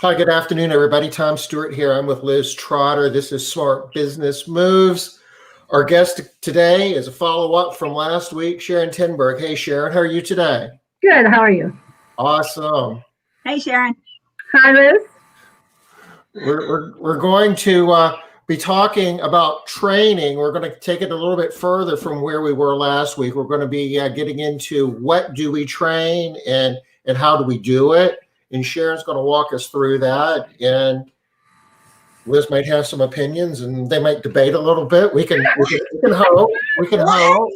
Hi, good afternoon, everybody. Tom Stewart here. I'm with Liz Trotter. This is Smart Business Moves. Our guest today is a follow-up from last week, Sharon Tinberg. Hey, Sharon, how are you today? Good. How are you? Awesome. Hey, Sharon. Hi, Liz. We're going to be talking about training. We're going to take it a little bit further from where we were last week. We're going to be getting into what do we train and how do we do it. And Sharon's going to walk us through that. And Liz might have some opinions, and they might debate a little bit. We can hope. We can hope.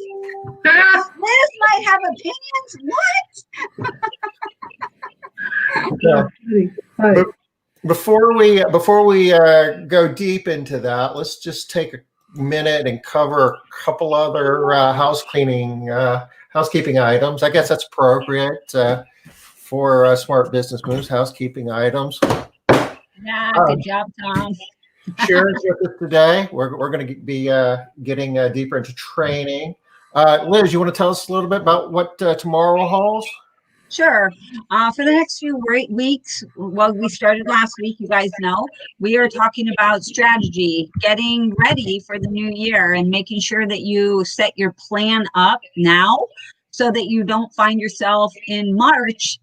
Liz might have opinions. What? Yeah. Before we go deep into that, let's just take a minute and cover a couple other housekeeping items. I guess that's appropriate for Smart Business Moves, housekeeping items. Yeah, good job, Tom. Sharon's with us today. We're going to be getting deeper into training. Liz, you want to tell us a little bit about what tomorrow holds? Sure. For the next few weeks, well, we started last week, you guys know, we are talking about strategy, getting ready for the new year and making sure that you set your plan up now so that you don't find yourself in March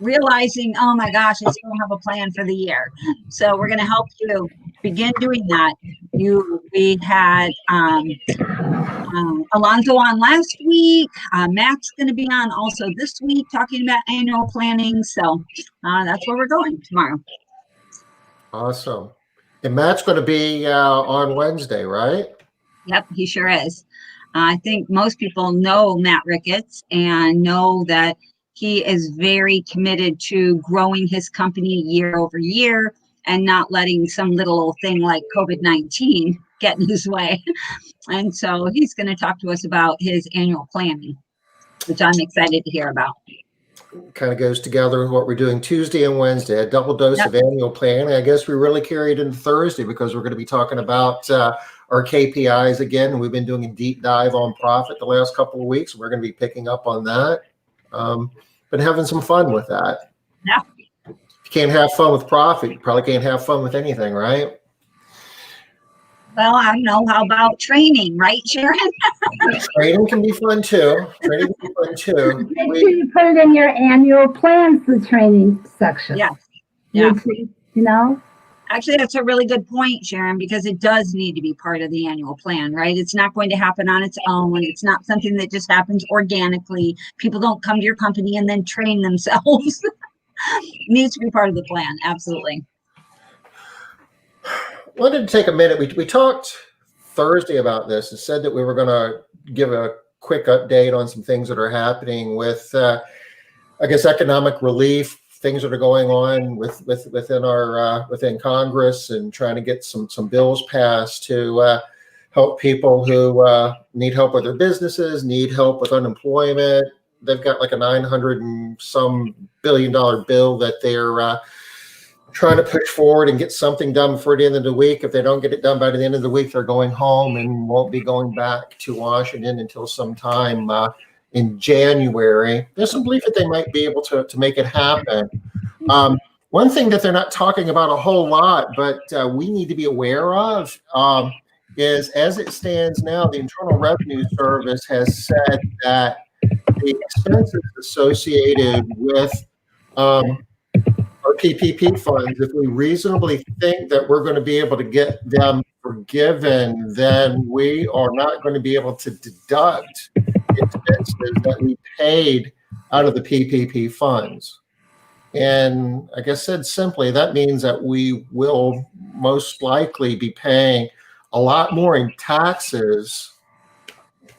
realizing, oh my gosh, I still don't have a plan for the year. So we're going to help you begin doing that. We had Alonzo on last week. Matt's going to be on also this week talking about annual planning. So that's where we're going tomorrow. Awesome. And Matt's going to be on Wednesday, right? Yep, he sure is. I think most people know Matt Ricketts and know that he is very committed to growing his company year over year and not letting some little old thing like COVID-19 get in his way. And so he's going to talk to us about his annual planning, which I'm excited to hear about. Kind of goes together with what we're doing Tuesday and Wednesday, a double dose of annual planning. I guess we really carried into Thursday because we're going to be talking about our KPIs again. And we've been doing a deep dive on profit the last couple of weeks. We're going to be picking up on that. But having some fun with that. Yeah. If you can't have fun with profit, you probably can't have fun with anything, right? Well, I don't know. How about training, right, Sharon? Training can be fun too. Make sure you put it in your annual plans, the training section. Yes. Yeah. You know? Actually, that's a really good point, Sharon, because it does need to be part of the annual plan, right? It's not going to happen on its own. It's not something that just happens organically. People don't come to your company and then train themselves. It needs to be part of the plan. Absolutely. Wanted to take a minute. We talked Thursday about this and said that we were going to give a quick update on some things that are happening with, I guess, economic relief. Things that are going on within Congress and trying to get some bills passed to help people who need help with their businesses, need help with unemployment. They've got like a $900 and some billion bill that they're trying to push forward and get something done before the end of the week. If they don't get it done by the end of the week, they're going home and won't be going back to Washington until sometime in January. There's some belief that they might be able to make it happen. One thing that they're not talking about a whole lot, but we need to be aware of is, as it stands now, the Internal Revenue Service has said that the expenses associated with our PPP funds, if we reasonably think that we're going to be able to get them forgiven, then we are not going to be able to deduct expenses that we paid out of the PPP funds. And I guess said simply, that means that we will most likely be paying a lot more in taxes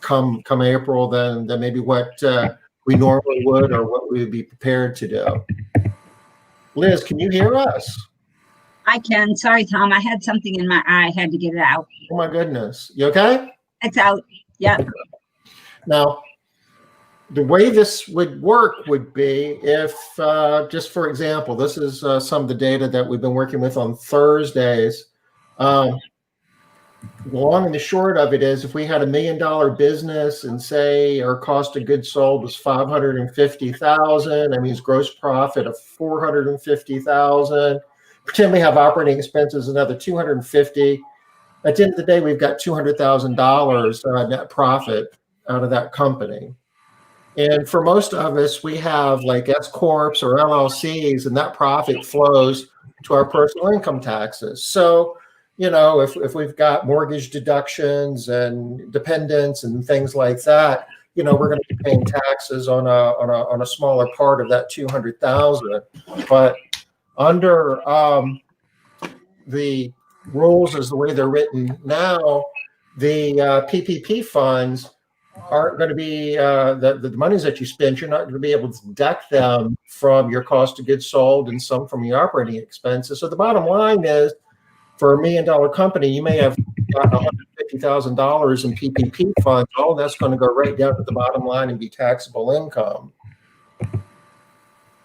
come April than maybe what we normally would or what we would be prepared to do. Liz, can you hear us? I can. Sorry, Tom. I had something in my eye. I had to get it out. Oh, my goodness. You okay? It's out. Yeah. Now, the way this would work would be if, just for example, this is some of the data that we've been working with on Thursdays. The long and the short of it is, if we had $1 million business and say our cost of goods sold was 550,000, that means gross profit of 450,000. Pretend we have operating expenses another 250. At the end of the day, we've got $200,000 net profit out of that company. And for most of us, we have like S corps or LLCs, and that profit flows to our personal income taxes. So, if we've got mortgage deductions and dependents and things like that, we're going to be paying taxes on a smaller part of that 200,000. But under the rules as the way they're written now, the PPP funds aren't going to be the monies that you spend. You're not going to be able to deduct them from your cost of goods sold and some from your operating expenses. So the bottom line is, for $1 million company, you may have got $150,000 in PPP funds. All that's going to go right down to the bottom line and be taxable income.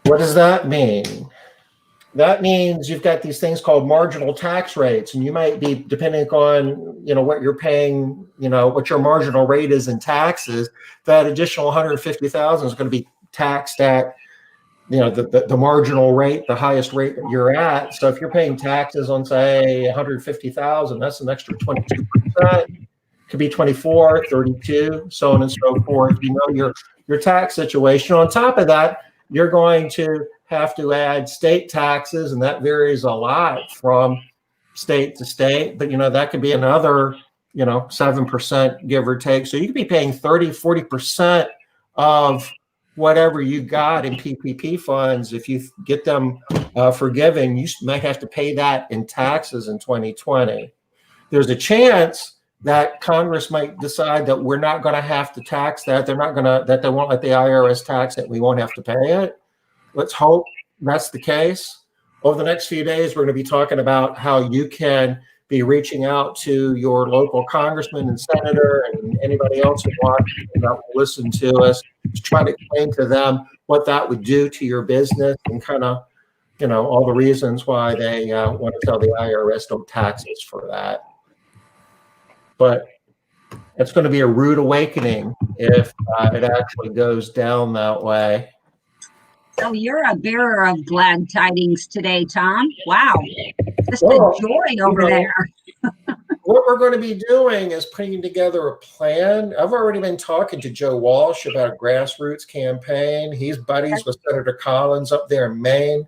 What does that mean? That means you've got these things called marginal tax rates, and you might be, depending on what you're paying, what your marginal rate is in taxes, that additional 150,000 is going to be taxed at the marginal rate, the highest rate that you're at. So if you're paying taxes on, say, 150,000, that's an extra 22%. Could be 24, 32, so on and so forth. Your tax situation. On top of that, you're going to have to add state taxes, and that varies a lot from state to state. But that could be another 7%, give or take. So you could be paying 30, 40% of whatever you got in PPP funds. If you get them forgiven, you might have to pay that in taxes in 2020. There's a chance that Congress might decide that we're not going to have to tax that. That they won't let the IRS tax it. We won't have to pay it. Let's hope that's the case. Over the next few days, we're going to be talking about how you can be reaching out to your local congressman and senator and anybody else who wants to listen to us, to try to explain to them what that would do to your business and kind of, all the reasons why they want to tell the IRS don't tax us for that. But it's going to be a rude awakening if it actually goes down that way. So you're a bearer of glad tidings today, Tom. Wow. Just a joy over there. What we're going to be doing is putting together a plan. I've already been talking to Joe Walsh about a grassroots campaign. He's buddies with Senator Collins up there in Maine.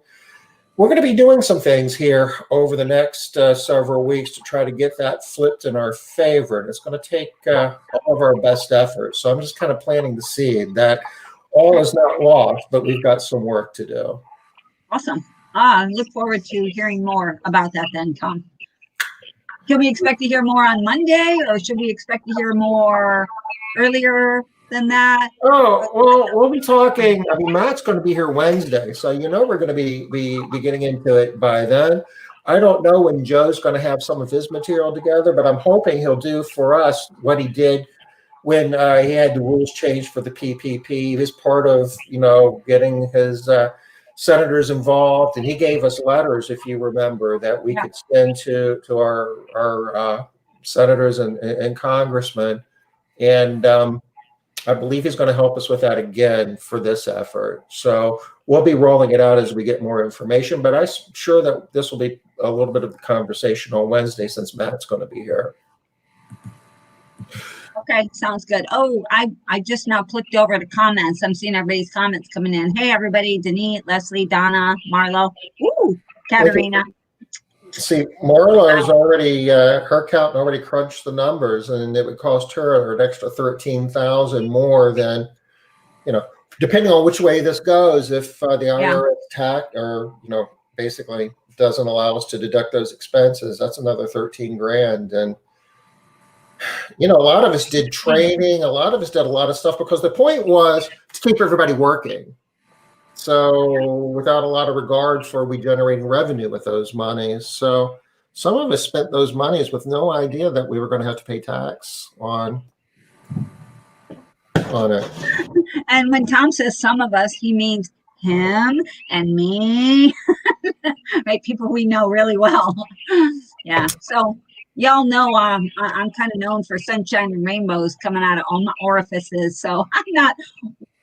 We're going to be doing some things here over the next several weeks to try to get that flipped in our favor. And it's going to take all of our best efforts. So I'm just kind of planting the seed that all is not lost, but we've got some work to do. Awesome. I look forward to hearing more about that then, Tom. Can we expect to hear more on Monday, or should we expect to hear more earlier than that? Oh, well, we'll be talking. I mean, Matt's going to be here Wednesday, so we're going to be getting into it by then. I don't know when Joe's going to have some of his material together, but I'm hoping he'll do for us what he did when he had the rules changed for the PPP. He was part of, getting his senators involved, and he gave us letters, if you remember, that we could send to our senators and congressmen. And I believe he's going to help us with that again for this effort. So we'll be rolling it out as we get more information, but I'm sure that this will be a little bit of the conversation on Wednesday since Matt's going to be here. Okay, sounds good. Oh, I just now clicked over to comments. I'm seeing everybody's comments coming in. Hey, everybody, Denise, Leslie, Donna, Marlo, ooh, Katerina. See, Marla is already, her accountant already crunched the numbers, and it would cost her an extra $13,000 more than, depending on which way this goes. If the IRS tax or, basically doesn't allow us to deduct those expenses, that's another 13 grand. And a lot of us did training. A lot of us did a lot of stuff because the point was to keep everybody working. So without a lot of regard for we generating revenue with those monies. So some of us spent those monies with no idea that we were going to have to pay tax on it. And when Tom says some of us, he means him and me, right? People we know really well. Yeah. So y'all know I'm kind of known for sunshine and rainbows coming out of all my orifices, so I'm not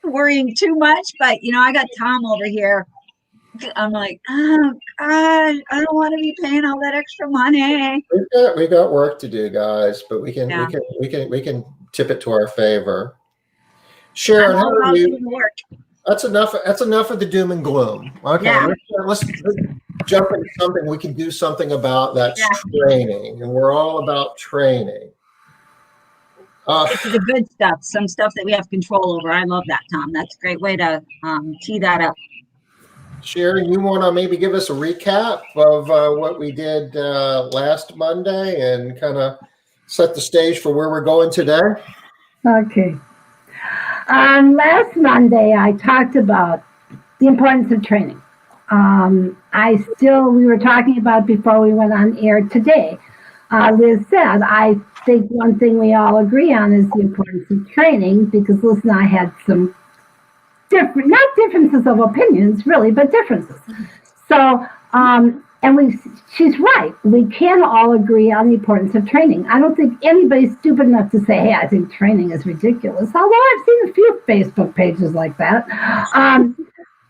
worrying too much. But I got Tom over here. I'm like, oh God, I don't want to be paying all that extra money. We got work to do, guys, but we can Yeah. we can tip it to our favor. Sharon, I'm how all are about you? doing the work. That's enough. That's enough of the doom and gloom. Okay, Yeah. let's jump into something. We can do something about. That's Yeah. training, and we're all about training. Get to the good stuff, some stuff that we have control over. I love that, Tom. That's a great way to tee that up. Sharon, you want to maybe give us a recap of what we did last Monday and kind of set the stage for where we're going today? Okay. Last Monday, I talked about the importance of training. We were talking about before we went on air today. Liz said, I think one thing we all agree on is the importance of training, because Liz and I had some not differences of opinions really, but differences. So, she's right. We can all agree on the importance of training. I don't think anybody's stupid enough to say, hey, I think training is ridiculous. Although I've seen a few Facebook pages like that.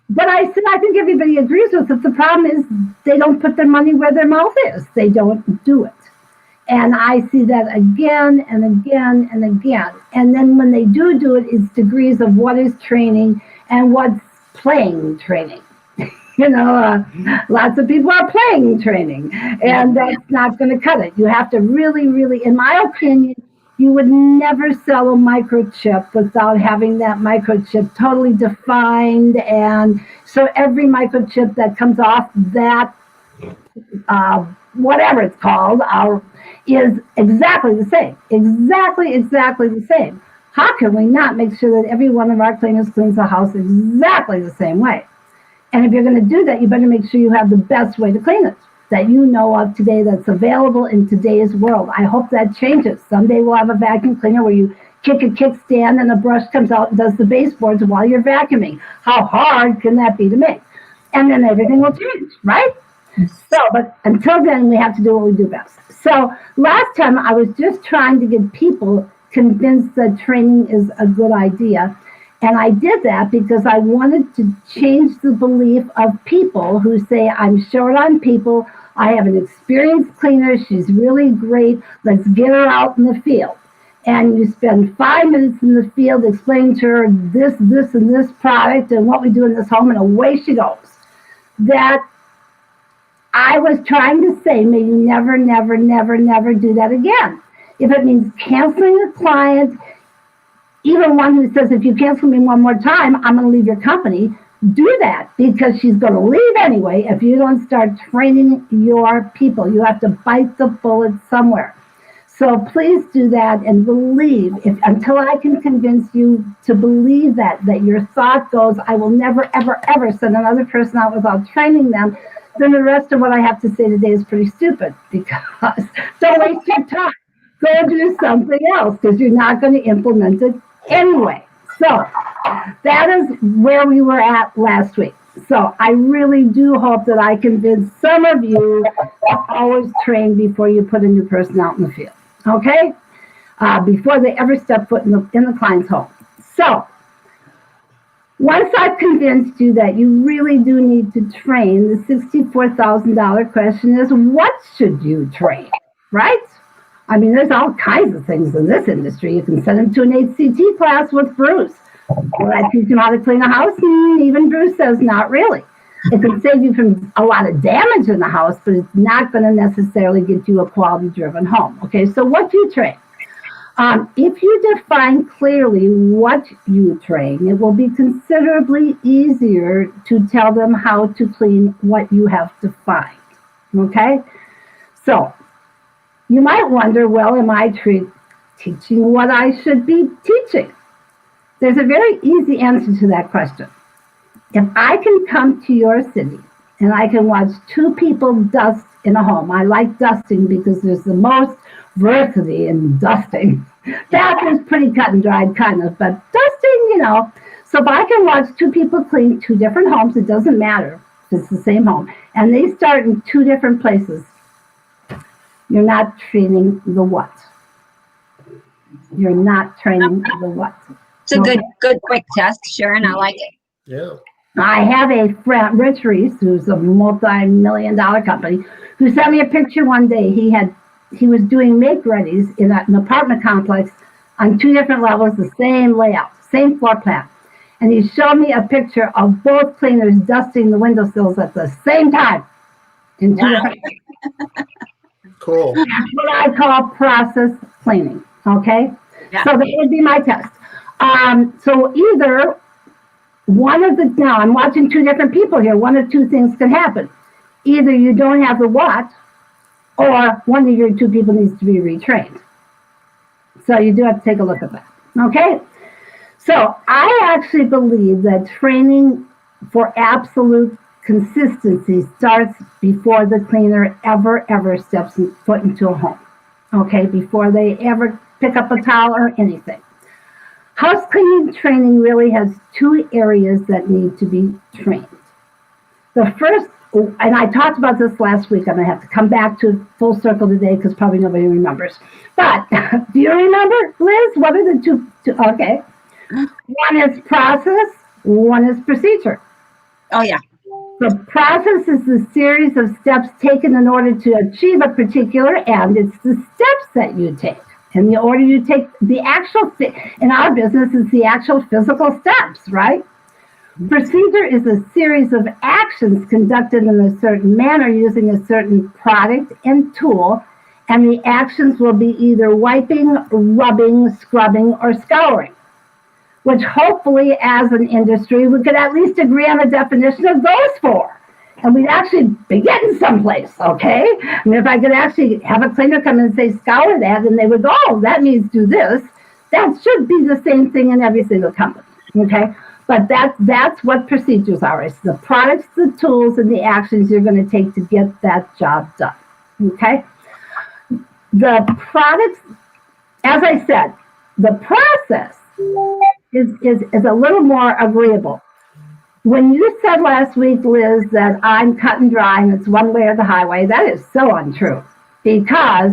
But I said, I think everybody agrees with it. The problem is they don't put their money where their mouth is. They don't do it. And I see that again and again and again. And then when they do it, it's degrees of what is training and what's playing training. Lots of people are playing training, and that's not going to cut it. You have to really, really, in my opinion, you would never sell a microchip without having that microchip totally defined. And so every microchip that comes off that, whatever it's called, is exactly the same. Exactly the same. How can we not make sure that every one of our cleaners cleans the house exactly the same way? And if you're going to do that, you better make sure you have the best way to clean it that you know of today that's available in today's world. I hope that changes. Someday we'll have a vacuum cleaner where you kick a kickstand and a brush comes out and does the baseboards while you're vacuuming. How hard can that be to make? And then everything will change, right? So, but until then, we have to do what we do best. So last time I was just trying to get people convinced that training is a good idea. And I did that because I wanted to change the belief of people who say, I'm short on people. I have an experienced cleaner. She's really great. Let's get her out in the field. And you spend 5 minutes in the field explaining to her this, and this product and what we do in this home, and away she goes. That I was trying to say, may you never, never, never, never do that again. If it means canceling a client, even one who says, if you cancel me one more time, I'm going to leave your company, do that, because she's going to leave anyway if you don't start training your people. You have to bite the bullet somewhere. So please do that and believe, until I can convince you to believe that your thought goes, I will never, ever, ever send another person out without training them, then the rest of what I have to say today is pretty stupid, because don't waste your time. Go do something else, because you're not going to implement it anyway. So that is where we were at last week. So I really do hope that I convince some of you to always train before you put a new person out in the field. Okay? Before they ever step foot in the client's home. So once I've convinced you that you really do need to train, the $64,000 question is, what should you train? Right? I mean, there's all kinds of things in this industry. You can send them to an HCT class with Bruce. Will I teach him how to clean a house? And even Bruce says, not really. It can save you from a lot of damage in the house, but it's not going to necessarily get you a quality-driven home. Okay, so what do you train? If you define clearly what you train, it will be considerably easier to tell them how to clean what you have defined. Okay, so you might wonder, well, am I teaching what I should be teaching? There's a very easy answer to that question. If I can come to your city and I can watch two people dust in a home, I like dusting because there's the most variety in dusting. Bathroom's pretty cut and dried, kind of, but dusting, So if I can watch two people clean two different homes, it doesn't matter if it's the same home, and they start in two different places. You're not training the what. You're not training the what. It's a good quick test, Sharon. I like it. Yeah. I have a friend, Rich Reese, who's a multi-million-dollar company, who sent me a picture one day. He was doing make-readies in an apartment complex on 2 different levels, the same layout, same floor plan. And he showed me a picture of both cleaners dusting the windowsills at the same time. In 2 different. Cool. That's what I call process cleaning. Okay, Yeah. so that would be my test. So either one of the, now I'm watching 2 different people here. One of 2 things can happen. Either you don't have the what, or one of your 2 people needs to be retrained. So you do have to take a look at that. Okay. So I actually believe that training for absolute consistency starts before the cleaner ever steps foot into a home. Okay, before they ever pick up a towel or anything. House cleaning training really has 2 areas that need to be trained. The first, and I talked about this last week, I'm going to have to come back to full circle today because probably nobody remembers. But do you remember, Liz? What are the 2? Okay. One is process, one is procedure. Oh, yeah. The process is the series of steps taken in order to achieve a particular end. It's the steps that you take. And the order you take, the actual, in our business, is the actual physical steps, right? Procedure is a series of actions conducted in a certain manner using a certain product and tool. And the actions will be either wiping, rubbing, scrubbing, or scouring. Which hopefully as an industry, we could at least agree on a definition of those 4. And we'd actually be getting someplace, okay? I mean, if I could actually have a cleaner come in and say, scour that, and they would go, oh, that means do this. That should be the same thing in every single company, okay? But that's what procedures are. It's the products, the tools, and the actions you're going to take to get that job done, okay? The products, as I said, the process is a little more agreeable. When you said last week, Liz, that I'm cut and dry and it's one way or the highway, that is so untrue. Because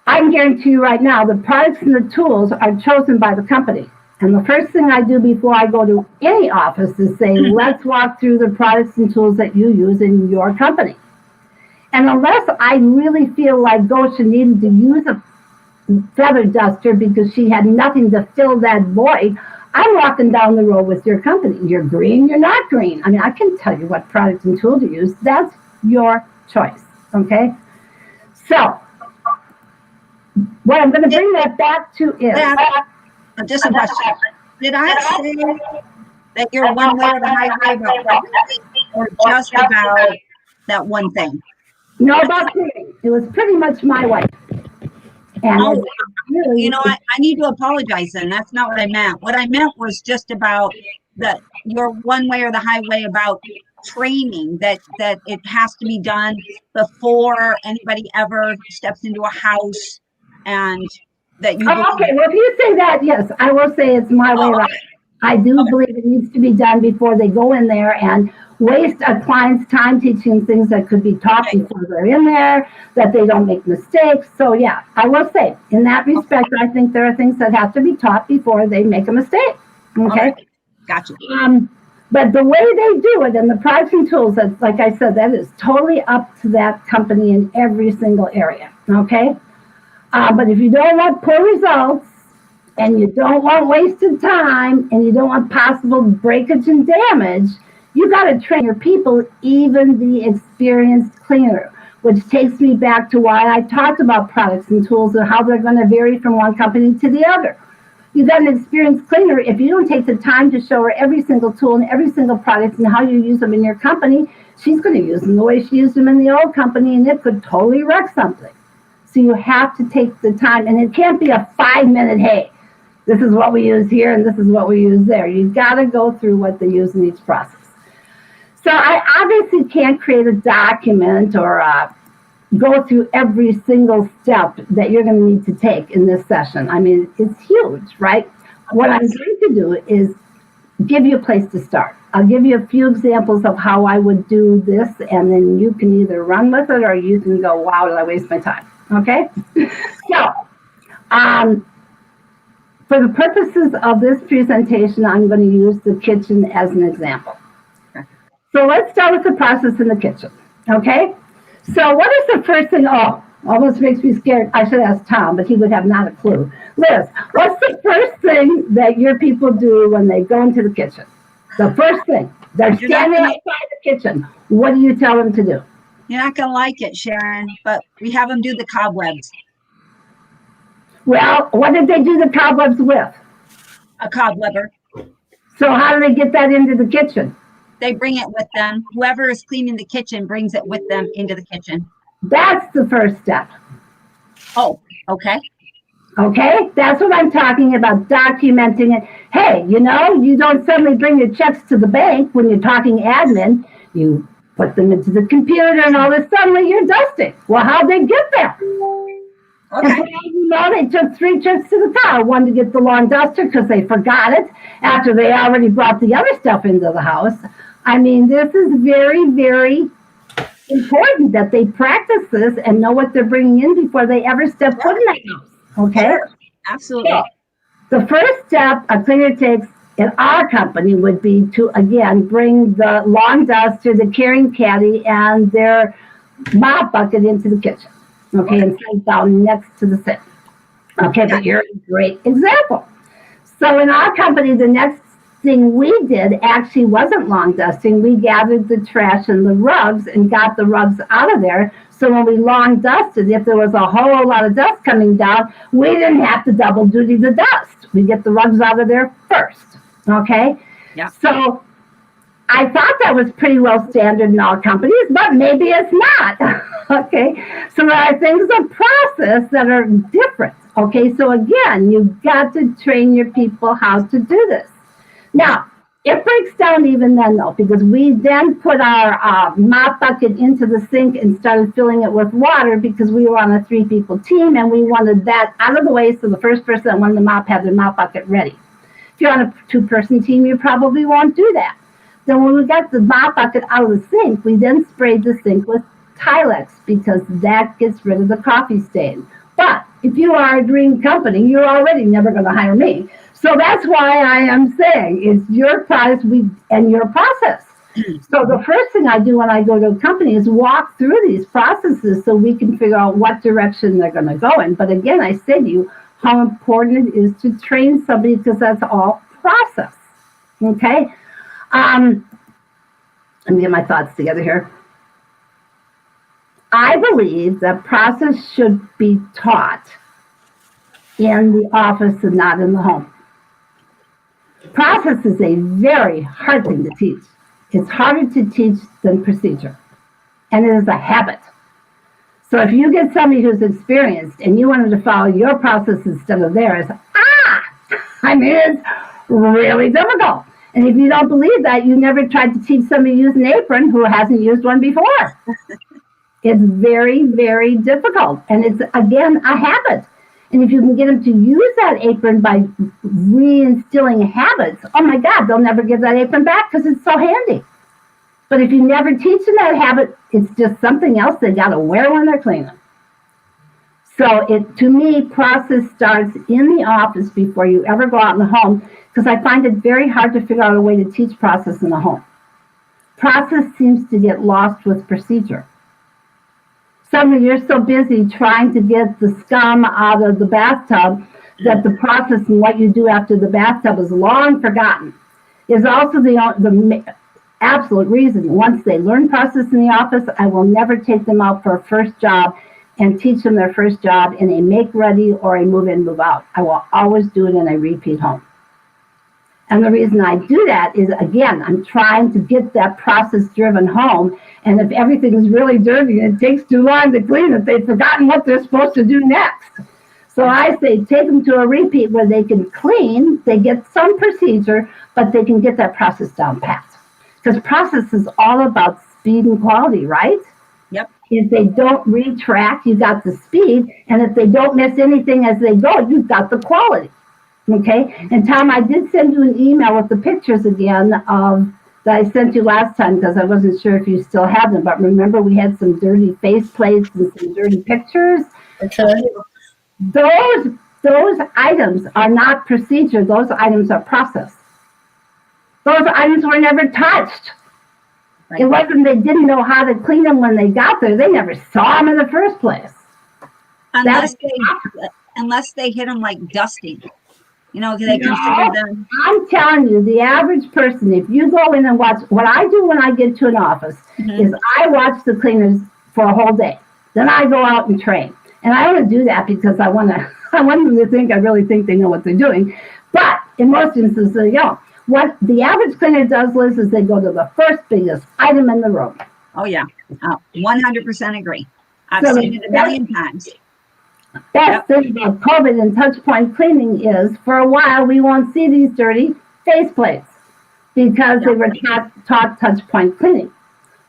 I can guarantee you right now, the products and the tools are chosen by the company. And the first thing I do before I go to any office is say, let's walk through the products and tools that you use in your company. And unless I really feel like Goshen needed to use a feather duster because she had nothing to fill that void, I'm walking down the road with your company. You're green, you're not green. I mean, I can tell you what product and tool to use. That's your choice, okay? So, what I'm going to bring that back to is... Just a question. Did I say that you're one way or the highway about pregnancy, or just about that one thing? No, about cleaning. It was pretty much my way. And you know, I need to apologize then. That's not what I meant. What I meant was just about that you're one way or the highway about training, that it has to be done before anybody ever steps into a house, and that you okay, well, if you say that, yes, I will say it's my way around. I do believe it needs to be done before they go in there and waste a client's time teaching things that could be taught before they're in there, that they don't make mistakes. So yeah, I will say, in that respect, I think there are things that have to be taught before they make a mistake. Okay? Gotcha. But the way they do it and the products and tools, that, like I said, that is totally up to that company in every single area. Okay? But if you don't want poor results, and you don't want wasted time, and you don't want possible breakage and damage, you got to train your people, even the experienced cleaner, which takes me back to why I talked about products and tools and how they're going to vary from one company to the other. You got an experienced cleaner, if you don't take the time to show her every single tool and every single product and how you use them in your company, she's going to use them the way she used them in the old company, and it could totally wreck something. So you have to take the time, and it can't be a 5-minute, hey, this is what we use here and this is what we use there. You've got to go through what they use in each process. So I obviously can't create a document or go through every single step that you're going to need to take in this session. I mean, it's huge, right? What I'm going to do is give you a place to start. I'll give you a few examples of how I would do this, and then you can either run with it or you can go, wow, did I waste my time? Okay? So, for the purposes of this presentation, I'm going to use the kitchen as an example. So let's start with the process in the kitchen. Okay? So what is the first thing? Oh, almost makes me scared. I should ask Tom, but he would have not a clue. Liz, what's the first thing that your people do when they go into the kitchen? The first thing. They're standing outside the kitchen. What do you tell them to do? You're not going to like it, Sharon, but we have them do the cobwebs. Well, what did they do the cobwebs with? A cobwebber. So how do they get that into the kitchen? They bring it with them. Whoever is cleaning the kitchen brings it with them into the kitchen. That's the first step. Oh, okay. Okay, that's what I'm talking about, documenting it. Hey, you know, you don't suddenly bring your checks to the bank when you're talking admin. You put them into the computer and all of a sudden you're dusting. Well, how'd they get there? Okay. And you know, they took 3 trips to the car. One to get the lawn duster because they forgot it after they already brought the other stuff into the house. I mean, this is very, very important that they practice this and know what they're bringing in before they ever step foot in that house. Okay? Absolutely. So, the first step a cleaner takes in our company would be to, again, bring the lawn duster, the carrying caddy, and their mop bucket into the kitchen. Okay, and sit down next to the sink. Okay, but you're a great example. So in our company, the next thing we did actually wasn't lawn dusting. We gathered the trash and the rugs and got the rugs out of there. So when we lawn dusted, if there was a whole lot of dust coming down, we didn't have to double duty the dust. We get the rugs out of there first. Okay? Yeah. So I thought that was pretty well standard in all companies, but maybe it's not. Okay? So there are things of process that are different. Okay? So again, you've got to train your people how to do this. Now, it breaks down even then, though, because we then put our mop bucket into the sink and started filling it with water because we were on a 3-people team and we wanted that out of the way so the first person that wanted the mop had their mop bucket ready. If you're on a 2-person team, you probably won't do that. Then when we got the mop bucket out of the sink, we then sprayed the sink with Tilex because that gets rid of the coffee stain. But if you are a dream company, you're already never going to hire me. So that's why I am saying it's your price and your process. So the first thing I do when I go to a company is walk through these processes so we can figure out what direction they're going to go in. But again, I said to you how important it is to train somebody because that's all process. Okay? Let me get my thoughts together here. I believe that process should be taught in the office and not in the home. Process is a very hard thing to teach. It's harder to teach than procedure. And it is a habit. So if you get somebody who's experienced and you want them to follow your process instead of theirs, it's really difficult. And if you don't believe that, you never tried to teach somebody to use an apron who hasn't used one before. It's very, very difficult. And it's, again, a habit. And if you can get them to use that apron by reinstilling habits, oh my God, they'll never give that apron back because it's so handy. But if you never teach them that habit, it's just something else they got to wear when they're cleaning. So to me, process starts in the office before you ever go out in the home because I find it very hard to figure out a way to teach process in the home. Process seems to get lost with procedure. Suddenly you're so busy trying to get the scum out of the bathtub that the process and what you do after the bathtub is long forgotten. Is also the absolute reason. Once they learn process in the office, I will never take them out for a first job and teach them their first job in a make-ready or a move-in, move-out. I will always do it in a repeat home. And the reason I do that is, again, I'm trying to get that process-driven home. And if everything is really dirty and it takes too long to clean it, they've forgotten what they're supposed to do next. So I say take them to a repeat where they can clean, they get some procedure, but they can get that process down pat. Because process is all about speed and quality, right? Yep. If they don't retract, you got the speed. And if they don't miss anything as they go, you've got the quality. Okay, and Tom, I did send you an email with the pictures again of that I sent you last time because I wasn't sure if you still have them. But remember, we had some dirty face plates and some dirty pictures. Okay. Those items are not procedure. Those items are process. Those items were never touched. Right. It wasn't they didn't know how to clean them when they got there. They never saw them in the first place. Unless they hit them like dusting, they consider them. I'm telling you, the average person, if you go in and watch, what I do when I get to an office is I watch the cleaners for a whole day. Then I go out and train. And I want to do that because I want them to think I really think they know what they're doing. But in most instances, they don't. What the average cleaner does, Liz, is they go to the first biggest item in the room. Oh, yeah. 100% agree. I've seen it a million times. Best thing about COVID and touch point cleaning is, for a while, we won't see these dirty face plates because they were taught touch point cleaning.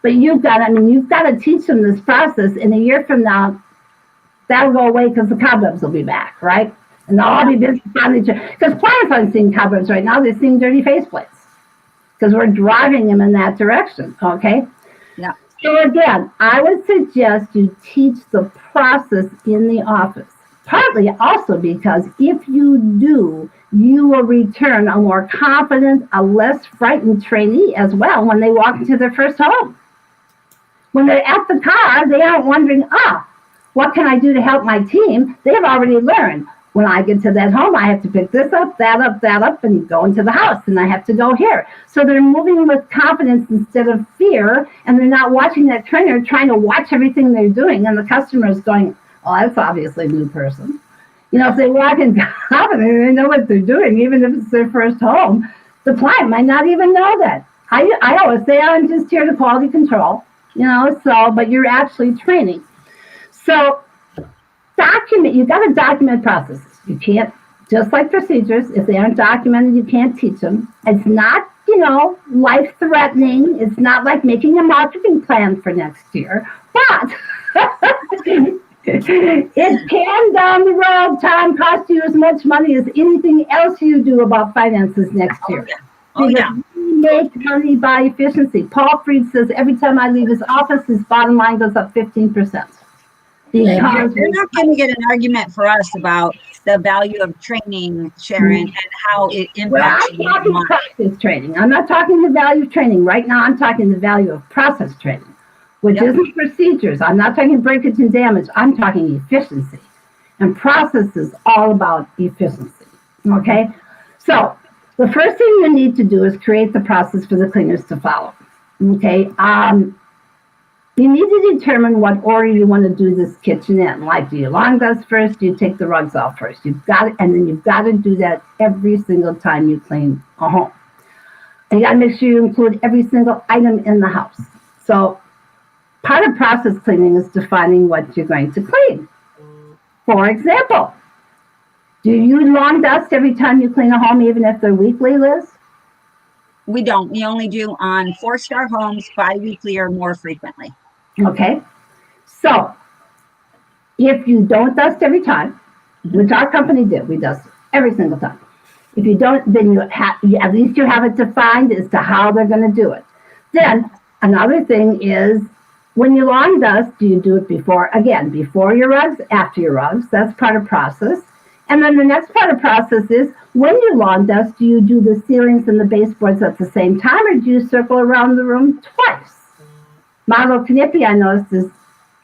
But you've got to teach them this process. And a year from now, that'll go away because the cobwebs will be back, right? And they'll all be busy on each other. Because clients aren't seeing cobwebs right now, they're seeing dirty face plates. Because we're driving them in that direction, okay? Yeah. So again, I would suggest you teach the process in the office. Partly also because if you do, you will return a more confident, a less frightened trainee as well when they walk into their first home. When they're at the car, they aren't wondering, what can I do to help my team? They've already learned. When I get to that home, I have to pick this up, that up, and go into the house, and I have to go here. So they're moving with confidence instead of fear, and they're not watching that trainer trying to watch everything they're doing, and the customer is going, oh, that's obviously a new person. If they walk in confident, they know what they're doing, even if it's their first home. The client might not even know that. I always say, I'm just here to quality control, but you're actually training. So you've got to document processes. You can't, just like procedures, if they aren't documented, you can't teach them. It's not, life-threatening. It's not like making a marketing plan for next year. But it can, down the road, time cost you as much money as anything else you do about finances next year. Oh, yeah. We make money by efficiency. Paul Fried says every time I leave his office, his bottom line goes up 15%. You're not going to get an argument for us about the value of training, Sharon, and how it impacts I'm talking practice training. I'm not talking the value of training. Right now, I'm talking the value of process training, which isn't procedures. I'm not talking breakage and damage. I'm talking efficiency. And process is all about efficiency. Okay? So the first thing you need to do is create the process for the cleaners to follow. Okay? You need to determine what order you want to do this kitchen in. Like, do you lawn dust first? Do you take the rugs off first? You've got it, and then you've got to do that every single time you clean a home. And you got to make sure you include every single item in the house. So part of process cleaning is defining what you're going to clean. For example, do you lawn dust every time you clean a home, even if they're weekly, Liz? We don't. We only do on 4-star homes, bi-weekly or more frequently. Okay, so if you don't dust every time, which our company did, we dust every single time. If you don't, then at least you have it defined as to how they're going to do it. Then another thing is, when you lawn dust, do you do it before your rugs, after your rugs? That's part of process. And then the next part of process is, when you lawn dust, do you do the ceilings and the baseboards at the same time, or do you circle around the room twice? Marlo Knippi, I noticed, is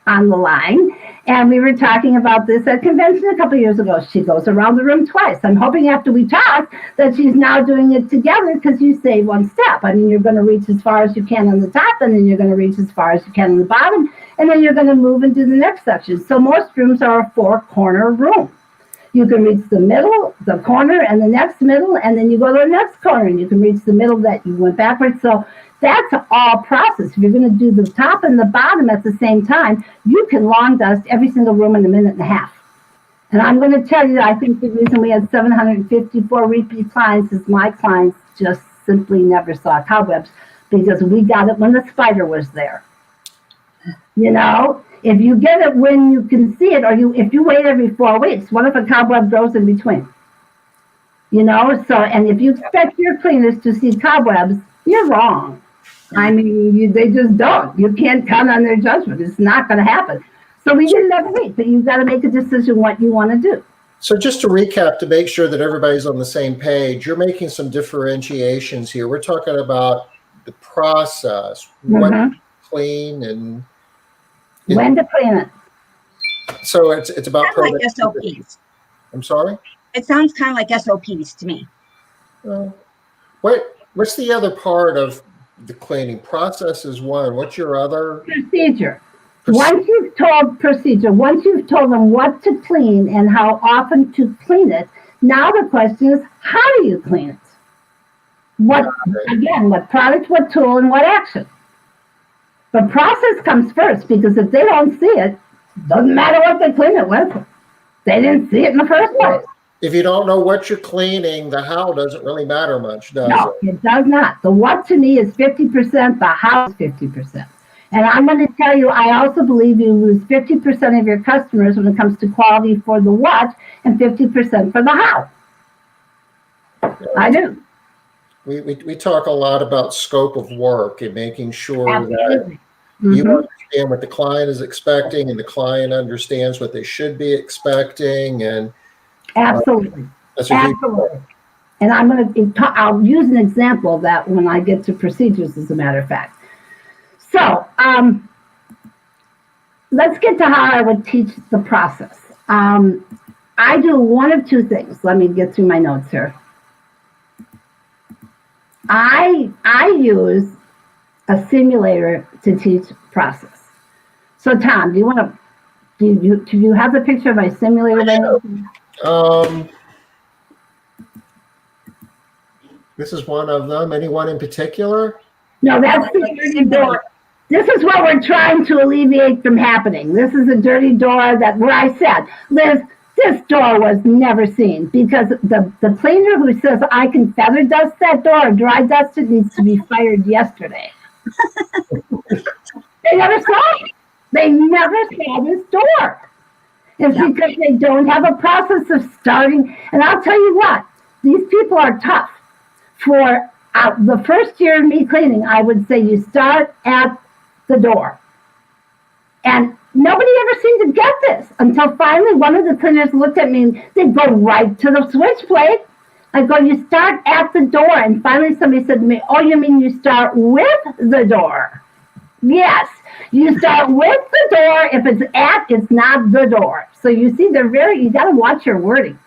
on the line, and we were talking about this at convention a couple of years ago. She goes around the room twice. I'm hoping after we talk that she's now doing it together, because you save one step. You're going to reach as far as you can on the top, and then you're going to reach as far as you can on the bottom, and then you're going to move into the next section. So most rooms are a 4-corner room. You can reach the middle, the corner, and the next middle, and then you go to the next corner, and you can reach the middle that you went backwards. So that's all process. If you're going to do the top and the bottom at the same time, you can lawn dust every single room in a minute and a half. And I'm going to tell you, I think the reason we had 754 repeat clients is my clients just simply never saw cobwebs, because we got it when the spider was there. If you get it when you can see it, or if you wait every 4 weeks, what if a cobweb grows in between? And if you expect your cleaners to see cobwebs you're wrong. I mean, they just don't. You can't count on their judgment. It's not going to happen. So we did it every week, but you've got to make a decision what you want to do. So just to recap, to make sure that everybody's on the same page, you're making some differentiations here. We're talking about the process, what to clean and when to clean it. So it's about Kind of like SOPs. I'm sorry? It sounds kind of like SOPs to me. What's the other part of the cleaning process is one. What's your other? Procedure. Once you've told them what to clean and how often to clean it, now the question is, how do you clean it? What product, what tool, and what action? The process comes first, because if they don't see it, doesn't matter what they clean it with. They didn't see it in the first place. If you don't know what you're cleaning, the how doesn't really matter much, does it? No, it does not. The what to me is 50%, the how is 50%. And I'm going to tell you, I also believe you lose 50% of your customers when it comes to quality for the what and 50% for the how. I do. We talk a lot about scope of work and making sure Absolutely. that you understand what the client is expecting and the client understands what they should be expecting. And absolutely. Absolutely. And I'll use an example of that when I get to procedures, as a matter of fact. So let's get to how I would teach the process. I do one of two things. Let me get through my notes here. I use a simulator to teach process. So Tom, do you have the picture of my simulator there? This is one of them. Anyone in particular? No, that's the dirty door. This is what we're trying to alleviate from happening. This is a dirty door where I said, Liz, this door was never seen, because the cleaner who says I can feather dust that door or dry dust it needs to be fired yesterday. They never saw it. They never saw this door. It's because they don't have a process of starting. And I'll tell you what, these people are tough. For the first year of me cleaning, I would say you start at the door. And nobody ever seemed to get this until finally one of the cleaners looked at me and they'd go right to the switch plate. I go, you start at the door. And finally somebody said to me, oh, you mean you start with the door? Yes, you start with the door. If it's not the door. So you see, you got to watch your wording.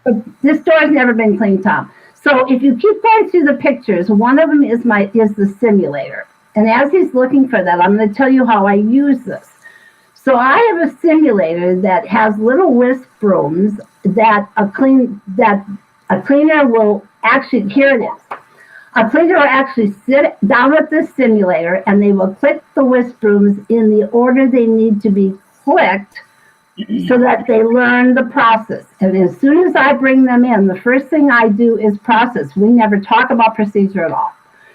But this door has never been cleaned, Tom. So if you keep going through the pictures, one of them is the simulator. And as he's looking for that, I'm going to tell you how I use this. So I have a simulator that has little whisk brooms that a cleaner will actually, here it is. A cleaner will actually sit down with the simulator and they will click the whisk brooms in the order they need to be clicked so that they learn the process. And as soon as I bring them in, the first thing I do is process. We never talk about procedure at all.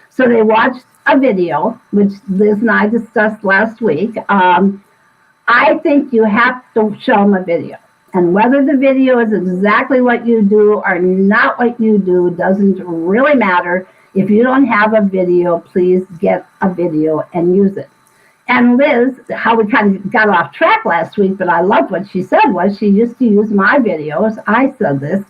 So they watch a video, which Liz and I discussed last week. I think you have to show them a video. And whether the video is exactly what you do or not what you do doesn't really matter. If you don't have a video, please get a video and use it. And Liz, how we kind of got off track last week, but I loved what she said was she used to use my videos. I said this,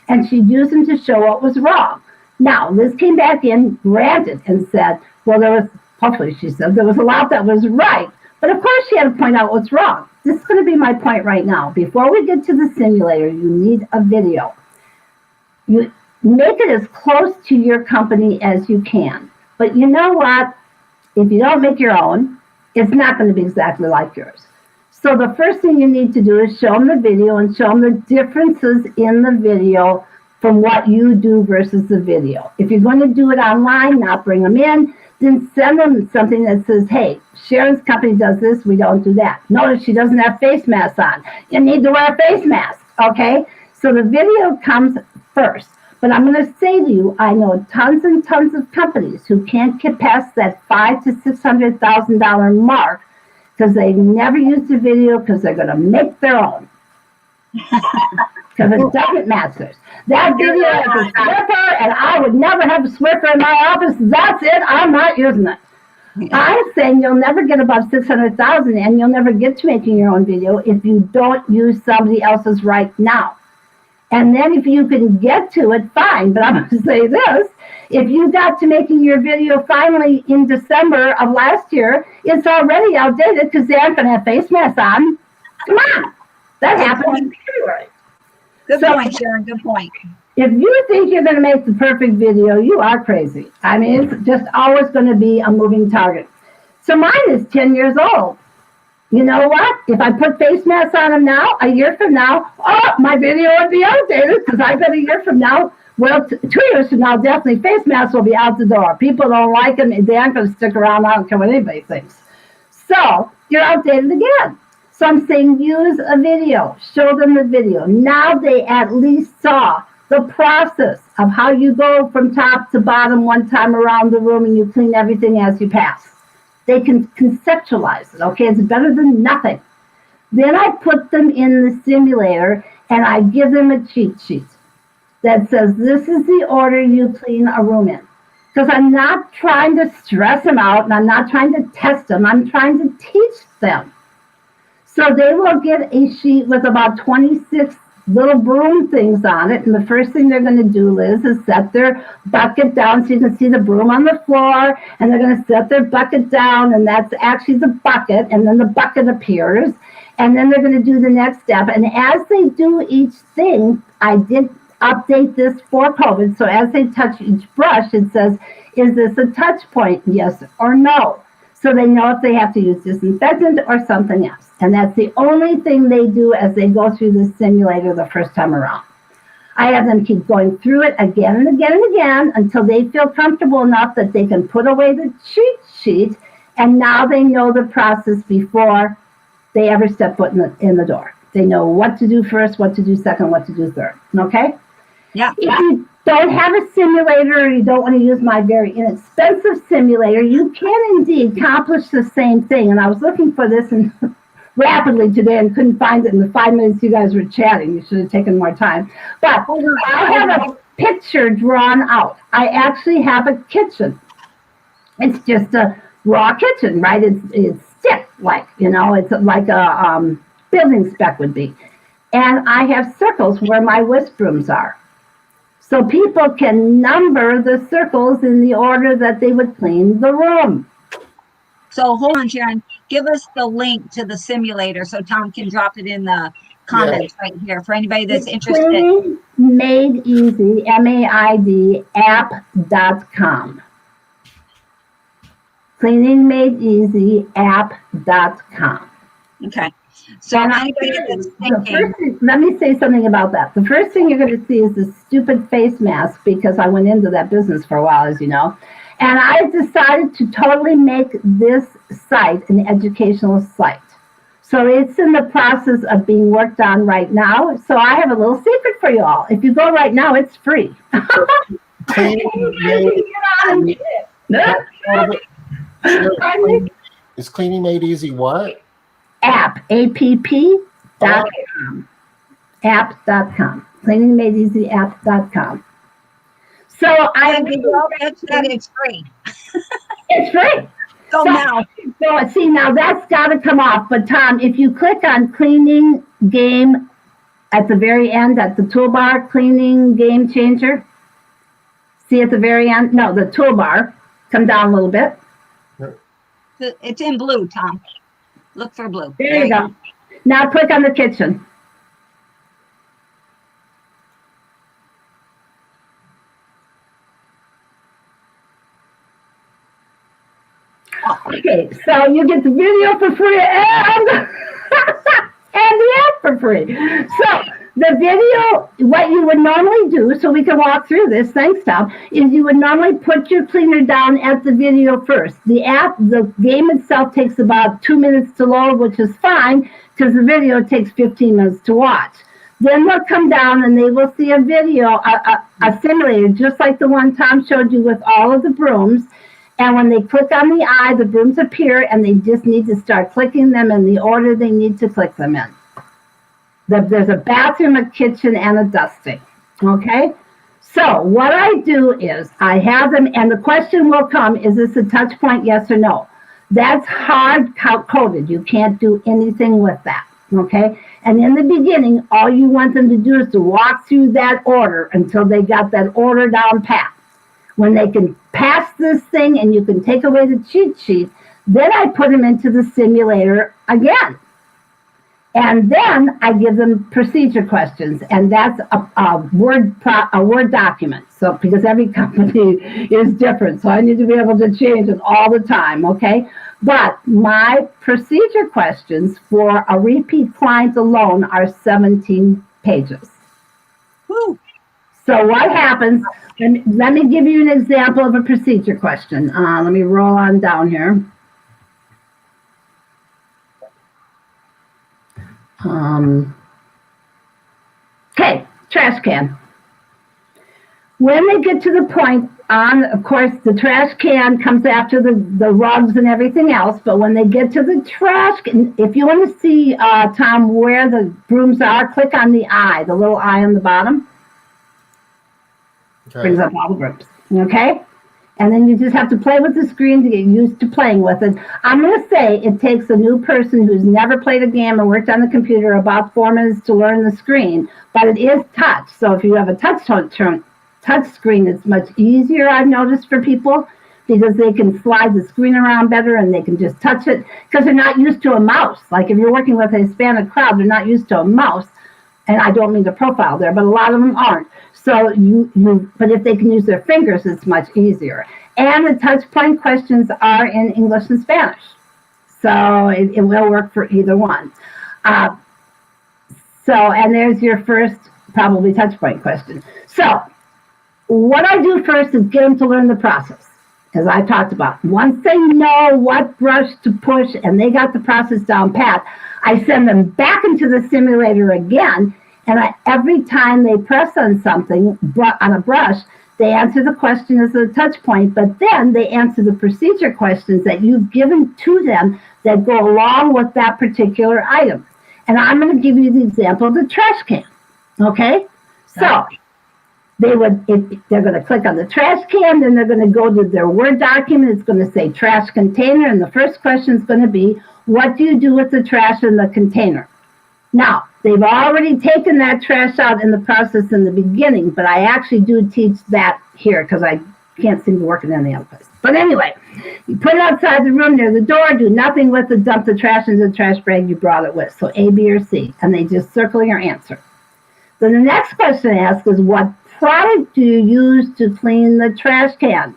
and she'd use them to show what was wrong. Now, Liz came back in, granted, and said, well, hopefully she said, there was a lot that was right. But of course she had to point out what's wrong. This is going to be my point right now. Before we get to the simulator, you need a video. You make it as close to your company as you can. But you know what? If you don't make your own, it's not going to be exactly like yours. So the first thing you need to do is show them the video and show them the differences in the video from what you do versus the video. If you're going to do it online, not bring them in, then send them something that says, hey, Sharon's company does this, we don't do that. Notice she doesn't have face masks on. You need to wear a face mask, okay? So the video comes first. But I'm going to say to you, I know tons and tons of companies who can't get past that $500,000 to $600,000 mark because they never used a video because they're going to make their own. Because it doesn't match theirs. That video is a Swiffer, and I would never have a Swiffer in my office. That's it. I'm not using it. I'm saying you'll never get above 600,000, and you'll never get to making your own video if you don't use somebody else's right now. And then if you can get to it, fine. But I'm going to say this. If you got to making your video finally in December of last year, it's already outdated because they aren't going to have face masks on. Come on. That happened in February. Good point, Sharon. Good point. If you think you're going to make the perfect video, you are crazy. I mean, it's just always going to be a moving target. So mine is 10 years old. You know what? If I put face masks on them now, a year from now, my video would be outdated because I bet a year from now, well, 2 years from now, definitely face masks will be out the door. People don't like them. They aren't going to stick around. I don't care what anybody thinks. So you're outdated again. So I'm saying use a video. Show them the video. Now they at least saw the process of how you go from top to bottom one time around the room and you clean everything as you pass. They can conceptualize it, okay? It's better than nothing. Then I put them in the simulator and I give them a cheat sheet that says, this is the order you clean a room in. Because I'm not trying to stress them out and I'm not trying to test them. I'm trying to teach them. So they will get a sheet with about 26 little broom things on it. And the first thing they're going to do, Liz, is set their bucket down so you can see the broom on the floor. And they're going to set their bucket down, and that's actually the bucket. And then the bucket appears. And then they're going to do the next step. And as they do each thing, I did update this for COVID. So as they touch each brush, it says, is this a touch point? Yes or no. So they know if they have to use disinfectant or something else. And that's the only thing they do as they go through the simulator the first time around. I have them keep going through it again and again and again until they feel comfortable enough that they can put away the cheat sheet, and now they know the process before they ever step foot in the door. They know what to do first, what to do second, what to do third. Okay? Yeah. If you don't have a simulator or you don't want to use my very inexpensive simulator, you can indeed accomplish the same thing. And I was looking for this and rapidly today and couldn't find it in the 5 minutes you guys were chatting. You should have taken more time. But I have a picture drawn out. I actually have a kitchen. It's just a raw kitchen, right? It's stick-like, you know, it's like a building spec would be. And I have circles where my whisk brooms are. So people can number the circles in the order that they would clean the room. So hold on, Sharon. Give us the link to the simulator so Tom can drop it in the comments right here for anybody that's interested. Cleaning Made Easy, MAID, app.com. cleaningmadeeasyapp.com. Okay. So anybody that's thinking, let me say something about that. The first thing you're going to see is this stupid face mask, because I went into that business for a while, as you know. And I decided to totally make this site an educational site. So it's in the process of being worked on right now. So I have a little secret for you all. If you go right now, it's free. Is Cleaning Made Easy what? App, app.com. App.com. cleaningmadeeasyapp.com. So I that it's free. It's free. So now. So see, now that's got to come off. But Tom, if you click on cleaning game at the very end, at the toolbar, cleaning game changer. See at the very end? No, the toolbar. Come down a little bit. It's in blue, Tom. Look for blue. There you go. Now click on the kitchen. Okay, so you get the video for free and and the app for free. So the video, what you would normally do, so we can walk through this, thanks Tom, is you would normally put your cleaner down at the video first. The app, the game itself takes about 2 minutes to load, which is fine, because the video takes 15 minutes to watch. Then they'll come down and they will see a video, a simulator, just like the one Tom showed you with all of the brooms. And when they click on the eye, the brooms appear, and they just need to start clicking them in the order they need to click them in. There's a bathroom, a kitchen, and a dusting. Okay? So what I do is I have them, and the question will come, is this a touch point, yes or no? That's hard coded. You can't do anything with that. Okay? And in the beginning, all you want them to do is to walk through that order until they got that order down pat. When they can pass this thing and you can take away the cheat sheet, then I put them into the simulator again. And then I give them procedure questions, and that's a Word document. So because every company is different, so I need to be able to change it all the time, okay? But my procedure questions for a repeat client alone are 17 pages. Woo. So what happens, let me give you an example of a procedure question. Let me roll on down here. Okay, trash can. When they get to the point of course, the trash can comes after the rugs and everything else, but when they get to the trash can, if you want to see, Tom, where the brooms are, click on the eye, the little eye on the bottom. Okay. Brings up all the brooms, okay? And then you just have to play with the screen to get used to playing with it. I'm going to say it takes a new person who's never played a game or worked on the computer about 4 minutes to learn the screen, but it is touch. So if you have a touch screen, it's much easier, I've noticed, for people because they can slide the screen around better and they can just touch it because they're not used to a mouse. Like if you're working with a Hispanic crowd, they're not used to a mouse. And I don't mean to profile there, but a lot of them aren't. So but if they can use their fingers, it's much easier. And the touch point questions are in English and Spanish. So it will work for either one. And there's your first probably touch point question. So what I do first is get them to learn the process, as I talked about. Once they know what brush to push and they got the process down pat, I send them back into the simulator again. And every time they press on something, on a brush, they answer the question as a touch point, but then they answer the procedure questions that you've given to them that go along with that particular item. And I'm going to give you the example of the trash can, okay? So they're going to click on the trash can, then they're going to go to their Word document. It's going to say trash container, and the first question is going to be, what do you do with the trash in the container? Now, they've already taken that trash out in the process in the beginning, but I actually do teach that here because I can't seem to work it in any other place. But anyway, you put it outside the room near the door, do nothing with it, dump the trash into the trash bag you brought it with. So A, B, or C, and they just circle your answer. Then the next question I ask is, what product do you use to clean the trash can?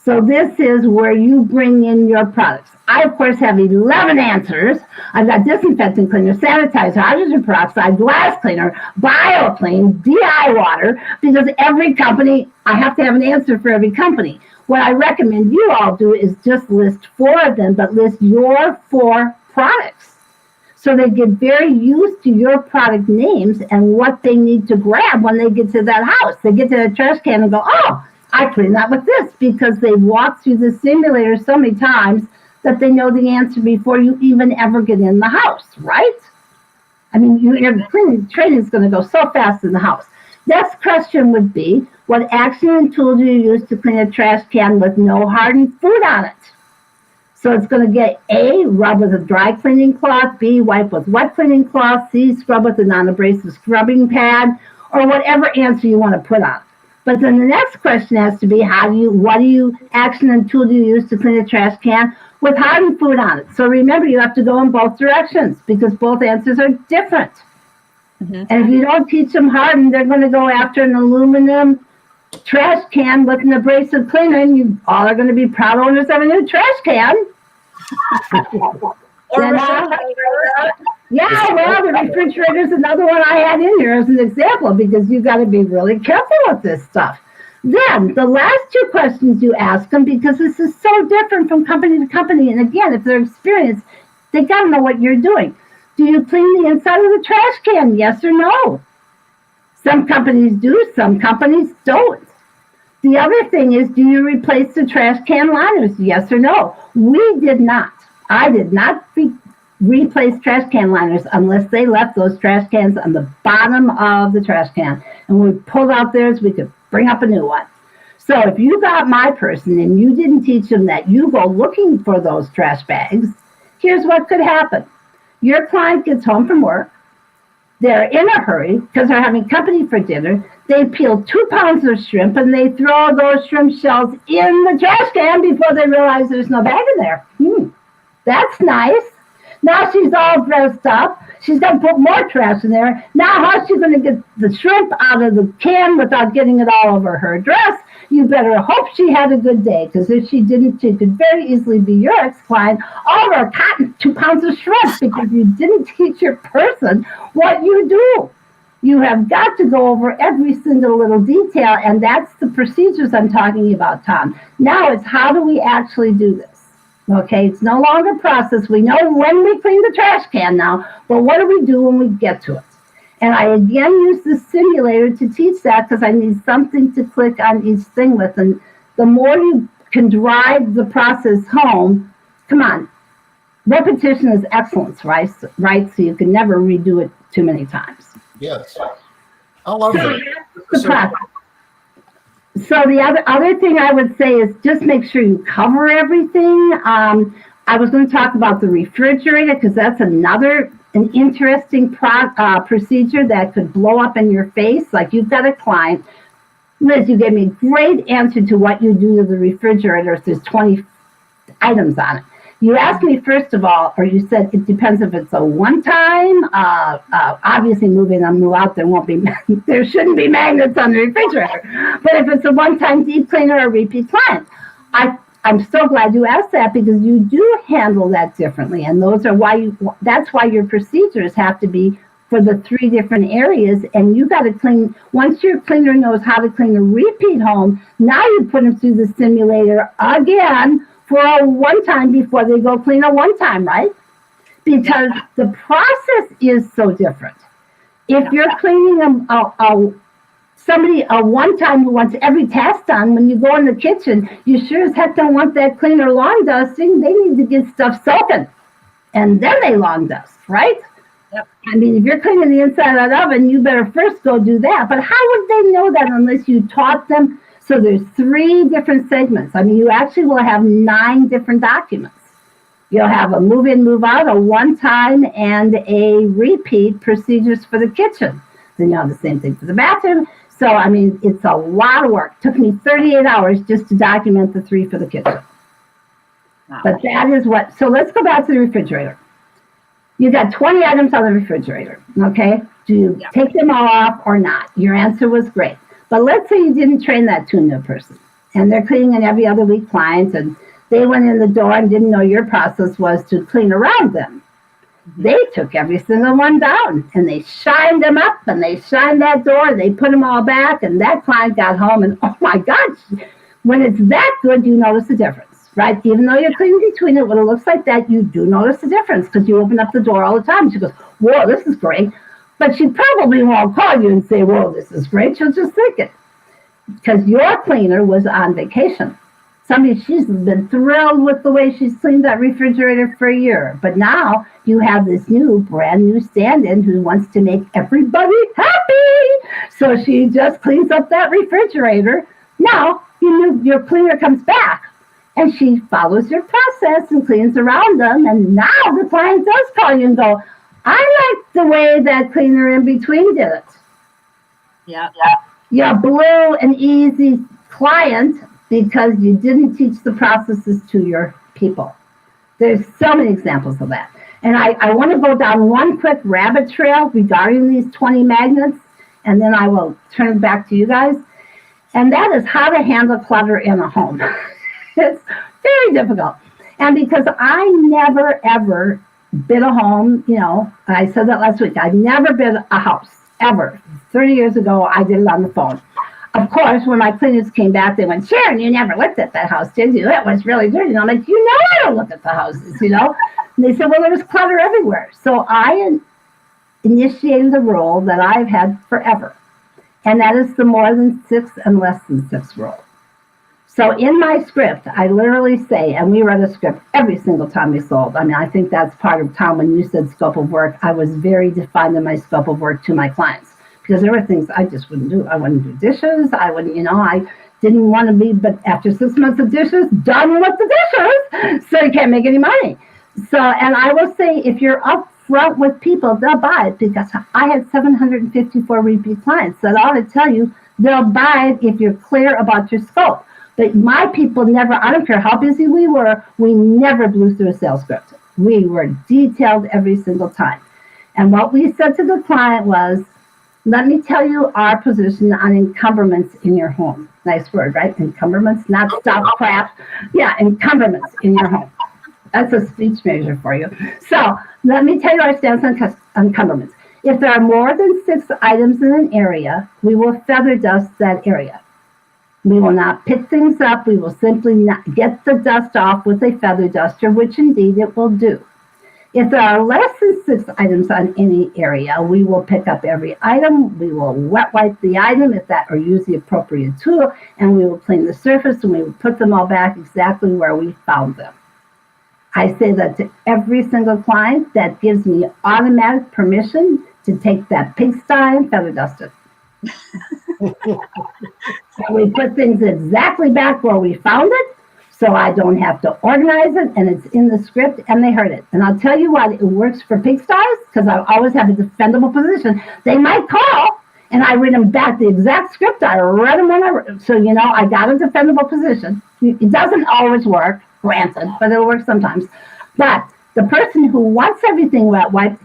So this is where you bring in your products. I, of course, have 11 answers. I've got disinfectant cleaner, sanitizer, hydrogen peroxide, glass cleaner, BioClean, DI water, because every company, I have to have an answer for every company. What I recommend you all do is just list 4 of them, but list your 4 products. So they get very used to your product names and what they need to grab when they get to that house. They get to the trash can and go, oh, I clean that with this, because they walk through the simulator so many times that they know the answer before you even ever get in the house, right? I mean, your cleaning training is going to go so fast in the house. Next question would be, what action and tool do you use to clean a trash can with no hardened food on it? So it's going to get A, rub with a dry cleaning cloth, B, wipe with wet cleaning cloth, C, scrub with a non-abrasive scrubbing pad, or whatever answer you want to put on it. But then the next question has to be, what action and tool do you use to clean a trash can with hardened food on it? So remember, you have to go in both directions because both answers are different. Mm-hmm. And if you don't teach them hardened, they're going to go after an aluminum trash can with an abrasive cleaner, and you all are going to be proud owners of a new trash can. Yeah, well, the refrigerator is another one I had in here as an example, because you got to be really careful with this stuff. Then the last 2 questions you ask them, because this is so different from company to company, and again, if they're experienced, they got to know what you're doing. Do you clean the inside of the trash can? Yes or no? Some companies do, some companies don't. The other thing is, do you replace the trash can liners? Yes or no? We did not. I did not replace trash can liners unless they left those trash cans on the bottom of the trash can. And when we pulled out theirs, we could bring up a new one. So if you got my person and you didn't teach them that you go looking for those trash bags, here's what could happen. Your client gets home from work. They're in a hurry because they're having company for dinner. They peel 2 pounds of shrimp and they throw those shrimp shells in the trash can before they realize there's no bag in there. That's nice. Now she's all dressed up. She's going to put more trash in there. Now how's she going to get the shrimp out of the can without getting it all over her dress? You better hope she had a good day, because if she didn't, she could very easily be your ex-client all over cotton 2 pounds of shrimp because you didn't teach your person what you do. You have got to go over every single little detail, and that's the procedures I'm talking about, Tom. Now it's how do we actually do this? Okay, it's no longer process. We know when we clean the trash can now, but what do we do when we get to it? And I again use the simulator to teach that because I need something to click on each thing with. And the more you can drive the process home, come on, repetition is excellence, right? So you can never redo it too many times. Yes. I love that. So the other thing I would say is just make sure you cover everything. I was going to talk about the refrigerator because that's an interesting procedure that could blow up in your face. Like you've got a client. Liz, you gave me a great answer to what you do to the refrigerator if there's 20 items on it. You asked me, first of all, or you said it depends if it's a one-time, obviously move in and move out, there shouldn't be magnets on the refrigerator. But if it's a one-time deep cleaner or repeat client, I'm so glad you asked that because you do handle that differently. And that's why your procedures have to be for the 3 different areas. And you got to clean, once your cleaner knows how to clean a repeat home, now you put them through the simulator again for a one-time before they go clean a one-time, right? Because the process is so different. If you're cleaning somebody a one-time who wants every task done, when you go in the kitchen, you sure as heck don't want that cleaner lawn dusting. They need to get stuff soaking, and then they lawn dust, right? Yep. I mean, if you're cleaning the inside of that oven, you better first go do that. But how would they know that unless you taught them? So there's 3 different segments. I mean, you actually will have 9 different documents. You'll have a move in, move out, a one-time, and a repeat procedures for the kitchen. Then you'll have the same thing for the bathroom. So, I mean, it's a lot of work. It took me 38 hours just to document the 3 for the kitchen. Wow. But that is so let's go back to the refrigerator. You got 20 items on the refrigerator, okay? Do you take them all off or not? Your answer was great. But let's say you didn't train that tuna person, and they're cleaning an every other week client, and they went in the door and didn't know your process was to clean around them. They took every single one down, and they shined them up, and they shined that door, they put them all back, and that client got home, and oh my gosh, when it's that good, you notice the difference, right? Even though you're cleaning between it, when it looks like that, you do notice the difference, because you open up the door all the time. She goes, whoa, this is great. But she probably won't call you and say, whoa, this is great. She'll just think it. Because your cleaner was on vacation. She's been thrilled with the way she's cleaned that refrigerator for a year. But now you have this brand new stand-in who wants to make everybody happy. So she just cleans up that refrigerator. Now your cleaner comes back and she follows your process and cleans around them. And now the client does call you and go, I like the way that cleaner in between did it. Yeah. You blew an easy client because you didn't teach the processes to your people. There's so many examples of that. And I want to go down one quick rabbit trail regarding these 20 magnets, and then I will turn it back to you guys. And that is how to handle clutter in a home. It's very difficult. And because I never, ever bid a home, I said that last week, I never bid a house, ever. 30 years ago, I did it on the phone. Of course, when my cleaners came back, they went, Sharon, you never looked at that house, did you? It was really dirty. And I'm like, I don't look at the houses, And they said, well, there was clutter everywhere. So I initiated a rule that I've had forever. And that is the more than 6 and less than 6 rule. So in my script, I literally say, and we read a script every single time we sold. I mean, I think that's part of, Tom, when you said scope of work, I was very defined in my scope of work to my clients, because there were things I just wouldn't do. I wouldn't do dishes. I wouldn't, I didn't want to be, but after 6 months of dishes, done with the dishes. So you can't make any money. So, and I will say, if you're upfront with people, they'll buy it, because I had 754 repeat clients that ought to tell you they'll buy it if you're clear about your scope. But my people never, I don't care how busy we never blew through a sales script. We were detailed every single time. And what we said to the client was, let me tell you our position on encumbrance in your home. Nice word, right? Encumbrance, not stuff, crap. Yeah, encumbrance in your home. That's a speech measure for you. So let me tell you our stance on encumbrance. If there are more than 6 items in an area, we will feather dust that area. We will not pick things up. We will simply not get the dust off with a feather duster, which indeed it will do. If there are less than 6 items on any area, we will pick up every item. We will wet wipe the item or use the appropriate tool, and we will clean the surface, and we will put them all back exactly where we found them. I say that to every single client. That gives me automatic permission to take that pigsty and feather dust it. So we put things exactly back where we found it, so I don't have to organize it, and it's in the script, and they heard it. And I'll tell you what, it works for pigsties, because I always have a defendable position. They might call, and I read them back the exact script. I read them when I read. So, I got a defendable position. It doesn't always work, granted, but it'll work sometimes. But the person who wants everything wet wiped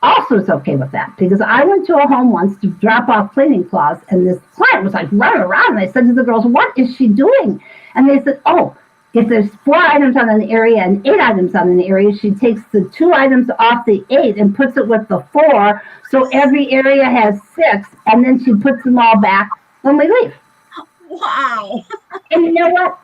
also is okay with that, because I went to a home once to drop off cleaning cloths, and this client was like running around, and I said to the girls, what is she doing? And they said, oh, if there's 4 items on an area and 8 items on an area, she takes the 2 items off the 8 and puts it with the 4, so every area has 6, and then she puts them all back when we leave. Wow. And you know what?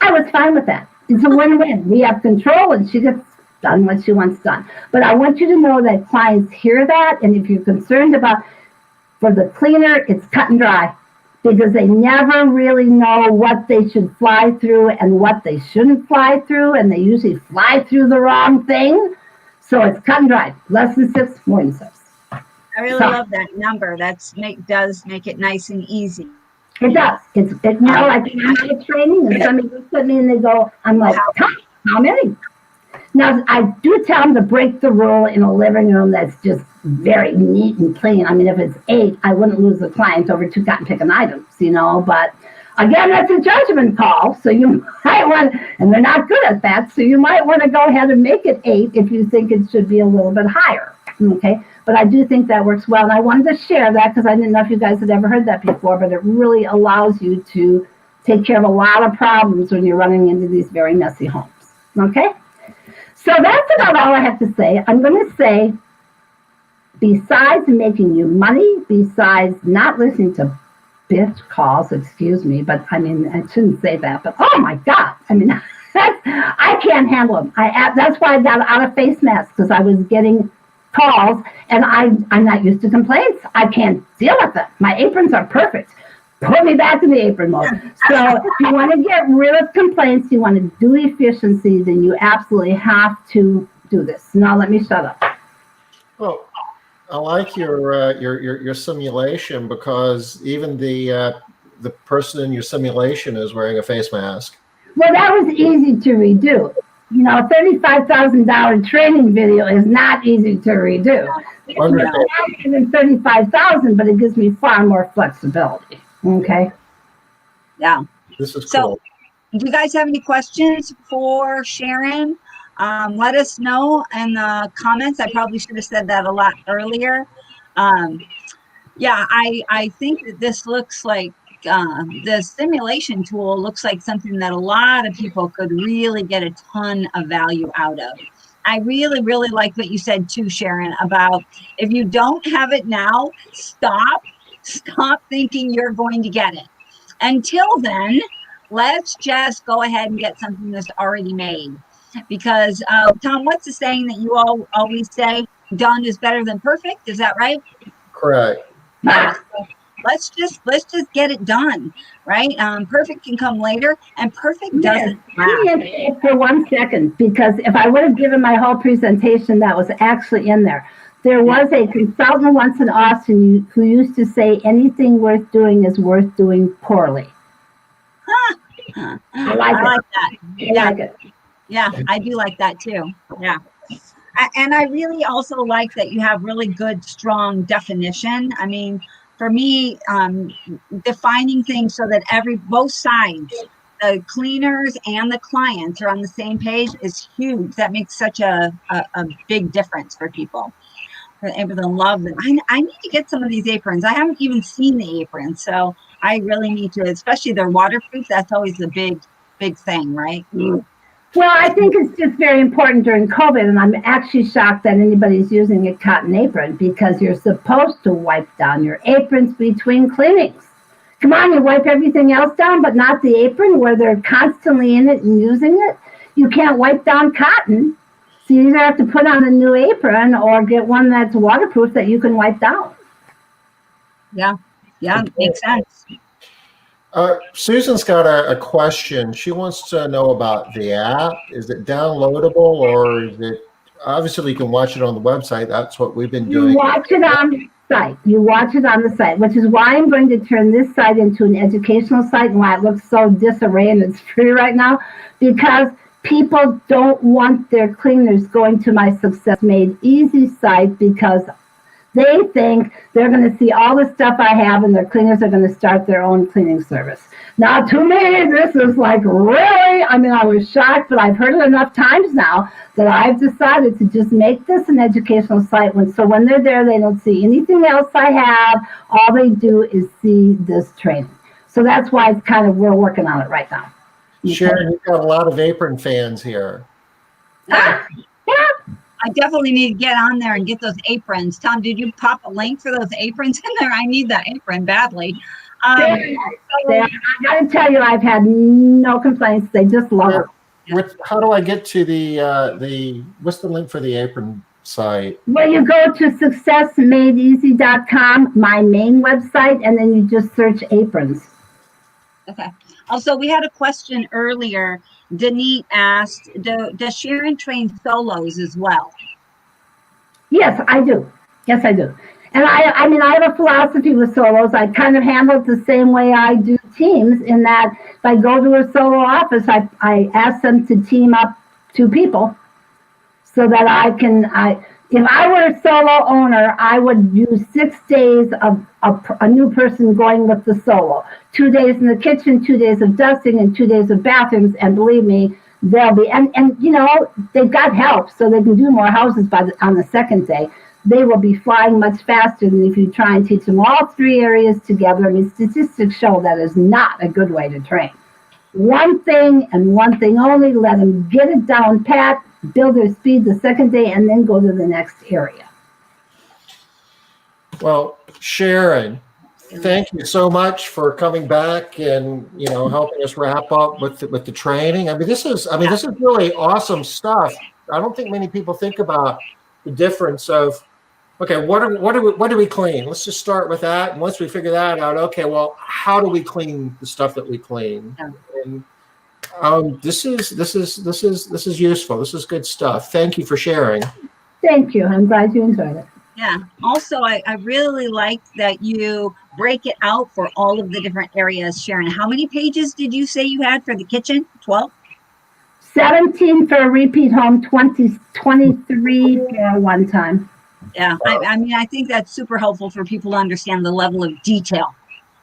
I was fine with that. It's a win-win. We have control, and she gets done what she wants done. But I want you to know that clients hear that, and if you're concerned about, for the cleaner, it's cut and dry, because they never really know what they should fly through and what they shouldn't fly through, and they usually fly through the wrong thing. So it's cut and dry. Less than 6, more than 6. I really love that number. Does make it nice and easy. It does. Like I'm at a training, and somebody looks at me and they go, I'm like, how many? Now, I do tell them to break the rule in a living room that's just very neat and clean. I mean, if it's 8, I wouldn't lose the client over 2 cotton picking items, but again, that's a judgment call. So you might want, and they're not good at that, so you might want to go ahead and make it 8 if you think it should be a little bit higher. Okay. But I do think that works well. And I wanted to share that because I didn't know if you guys had ever heard that before, but it really allows you to take care of a lot of problems when you're running into these very messy homes. Okay? So that's about all I have to say. I'm going to say, besides making you money, besides not listening to bitch calls, excuse me, but I mean, I shouldn't say that, but oh my God. I mean, I can't handle them. That's why I got out of face masks, because I was getting calls, and I'm not used to complaints. I can't deal with it. My aprons are perfect. Put me back in the apron mode. So if you want to get rid of complaints, you want to do efficiency, then you absolutely have to do this. Now let me shut up. Well, I like your simulation, because even the person in your simulation is wearing a face mask. Well, that was easy to redo. A $35,000 training video is not easy to redo. It's not even $35,000, but it gives me far more flexibility. Okay. Yeah. This is so cool. Do you guys have any questions for Sharon? Let us know in the comments. I probably should have said that a lot earlier. I think that this looks like the simulation tool looks like something that a lot of people could really get a ton of value out of. I really, really like what you said too, Sharon, about if you don't have it now, stop thinking you're going to get it. Until then, let's just go ahead and get something that's already made. Because, Tom, what's the saying that you all always say? Done is better than perfect. Is that right? Correct. Yeah. let's just get it done, right? Perfect can come later, and perfect doesn't Let last. me interrupt for 1 second, because if I would have given my whole presentation, that was actually in there. There was a consultant once in Austin who used to say anything worth doing is worth doing poorly. I like that. I like it. Yeah, I do like that too. Yeah. And I really also like that you have really good, strong definition. I mean, for me, defining things so that both sides, the cleaners and the clients, are on the same page is huge. That makes such a big difference for people. They're able to love them. I need to get some of these aprons. I haven't even seen the aprons, so I really need to, especially they're waterproof. That's always the big thing, right? Well, I think it's just very important during COVID, and I'm actually shocked that anybody's using a cotton apron, because you're supposed to wipe down your aprons between cleanings. Come on, you wipe everything else down, but not the apron where they're constantly in it and using it. You can't wipe down cotton. So you either have to put on a new apron or get one that's waterproof that you can wipe down. Yeah, makes sense. Susan's got a question. She wants to know about the app. Is it downloadable, or is it, obviously you can watch it on the website. That's what we've been doing. You watch it on the site. You watch it on the site, which is why I'm going to turn this site into an educational site, and why it looks so disarray and it's free right now, because people don't want their cleaners going to my Success Made Easy site, because they think they're going to see all the stuff I have and their cleaners are going to start their own cleaning service. Now, to me, this is like, really? I mean, I was shocked, but I've heard it enough times now that I've decided to just make this an educational site. So when they're there, they don't see anything else I have. All they do is see this training. So that's why it's kind of, we're working on it right now. Sharon, you've got a lot of apron fans here. Yeah. I definitely need to get on there and get those aprons. Tom, did you pop a link for those aprons in there? I need that apron badly. I got to tell you, I've had no complaints. They just love it. How do I get to the what's the link for the apron site? Well, you go to successmadeeasy.com, my main website, and then you just search aprons. Okay. Also, we had a question earlier. Denise asked, does Sharon train solos as well? Yes, I do. Yes, I do. And I mean, I have a philosophy with solos. I kind of handle it the same way I do teams, in that if I go to a solo office, I ask them to team up 2 people so that if I were a solo owner, I would use 6 days of a new person going with the solo. 2 days in the kitchen, 2 days of dusting, and 2 days of bathrooms. And believe me, they'll be, and you know, they've got help, so they can do more houses on the second day. They will be flying much faster than if you try and teach them all 3 areas together. I mean, statistics show that is not a good way to train. One thing and one thing only, let them get it down pat, build their speed the second day, and then go to the next area. Well, Sharon, thank you so much for coming back and, you know, helping us wrap up with the training. I mean, this is really awesome stuff. I don't think many people think about the difference of, okay, what do we clean? Let's just start with that. And once we figure that out, okay, well, how do we clean the stuff that we clean? And this is useful. This is good stuff. Thank you for sharing. Thank you. I'm glad you enjoyed it. Yeah. Also, I really like that you break it out for all of the different areas, Sharon. How many pages did you say you had for the kitchen? 12? 17 for a repeat home, 23 for one time. Yeah. I mean, I think that's super helpful for people to understand the level of detail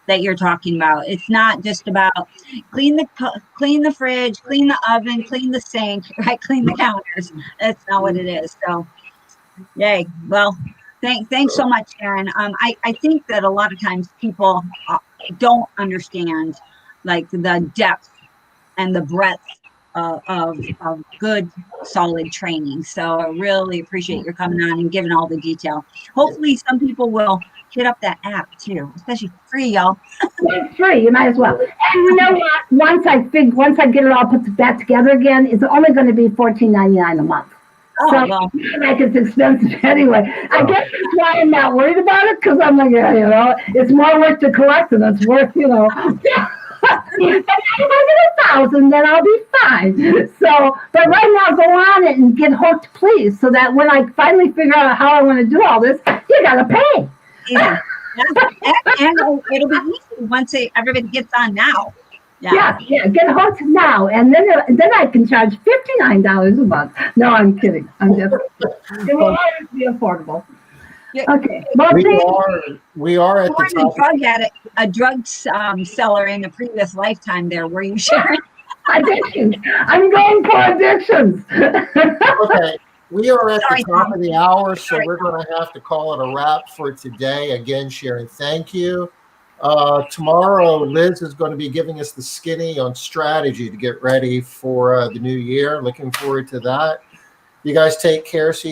that you're talking about. It's not just about clean the fridge, clean the oven, clean the sink, right? Clean the counters. That's not what it is. So, yay. Well, thanks so much, Sharon. I think that a lot of times people don't understand like the depth and the breadth of good, solid training. So I really appreciate your coming on and giving all the detail. Hopefully some people will hit up that app too, especially free, y'all. It's free, you might as well. And you know what? Once I get it all put back together again, it's only going to be $14.99 a month. Oh, So well, like it's expensive anyway. I guess that's why I'm not worried about it, because I'm like, yeah, it's more work to collect than it's worth, If I get 1,000, then I'll be fine. So, but right now, go on it and get hooked, please, so that when I finally figure out how I want to do all this, you gotta pay. easy. Yeah. And it'll be easy once everybody gets on now. Yeah, get hooked now, and then I can charge $59 a month. No, I'm kidding. I'm just it will always be affordable. Yeah. Okay. Well, We are at You the were top. a drug seller in a previous lifetime there, were you, Sharon? addictions. I'm going for addictions. Okay, we are at Sorry, the top Tom. of the hour, so Sorry, we're going to have to call it a wrap for today. Again, Sharon, thank you. Tomorrow, Liz is going to be giving us the skinny on strategy to get ready for the new year. Looking forward to that. You guys take care. See